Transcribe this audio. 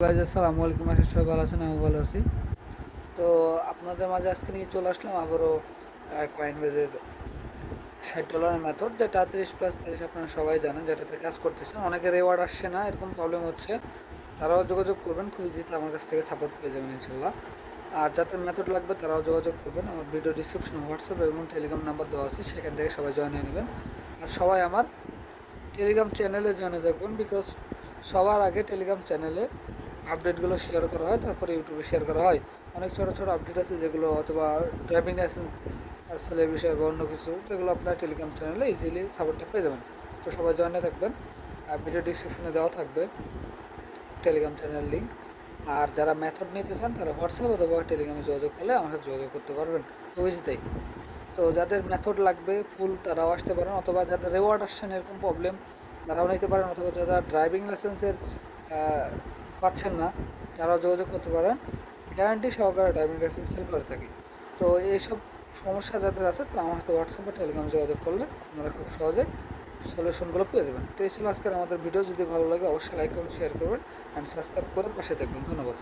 Guys আসসালামু আলাইকুম, আশা সবাই ভালো আছেন, আমি ভালো আছি। তো আপনাদের মাঝে আজকে নিয়ে চলে আসলাম আবারও কয়েনবেজের $60 মেথড, যেটা 30+30 আপনারা সবাই জানেন, যেটাতে কাজ করতেছেন। অনেকে রেওয়ার্ড আসছে না, এরকম প্রবলেম হচ্ছে, তারাও যোগাযোগ করবেন, খুব ইজিতে আমার কাছ থেকে সাপোর্ট পেয়ে যাবেন ইনশাল্লাহ। আর যাদের মেথড লাগবে তারাও যোগাযোগ করবেন, আমার ভিডিও ডিসক্রিপশনে হোয়াটসঅ্যাপ এবং টেলিগ্রাম নাম্বার দেওয়া আছে, সেখান থেকে সবাই জয়েন হয়ে নেবেন। আর সবাই আমার টেলিগ্রাম চ্যানেলে জয়েন হয়ে যাবেন, বিকজ সবার আগে টেলিগ্রাম চ্যানেলে আপডেটগুলো শেয়ার করা হয়, তারপরে ইউটিউবে শেয়ার করা হয়। অনেক ছোটো ছোটো আপডেট আছে যেগুলো অথবা ড্রাইভিং লাইসেন্স সেলের বিষয় বা অন্য কিছু, তো এগুলো আপনার টেলিগ্রাম চ্যানেলে ইজিলি সাপোর্টটা পেয়ে যাবেন। তো সবাই জয়েনে থাকবেন, আর ভিডিও ডিসক্রিপশনে দেওয়া থাকবে টেলিগ্রাম চ্যানেল লিঙ্ক। আর যারা মেথড নিতে চান তারা হোয়াটসঅ্যাপ অথবা টেলিগ্রামে যোগাযোগ করলে আমার সাথে যোগাযোগ করতে পারবেন, খুব ইজিতেই। তো যাদের মেথড লাগবে ফুল তারাও আসতে পারেন, অথবা যাদের রেওয়ার্ড আসছেন এরকম প্রবলেম তারাও নিতে পারেন, অথবা যারা ড্রাইভিং লাইসেন্সের পাচ্ছেন না তারাও যোগাযোগ করতে পারেন। গ্যারান্টি সহকারে ড্রাইভিং লাইসেন্স সেল করে থাকি। তো এইসব সমস্যা যাদের আছে তারা আমার সাথে হোয়াটসঅ্যাপ বা টেলিগ্রামে যোগাযোগ করলে আপনারা খুব সহজে সলিউশনগুলো পেয়ে যাবেন। তো এই ছিল আজকের আমাদের ভিডিও। যদি ভালো লাগে অবশ্যই লাইক করুন, শেয়ার করবেন অ্যান্ড সাবস্ক্রাইব করে পাশে থাকবেন। ধন্যবাদ।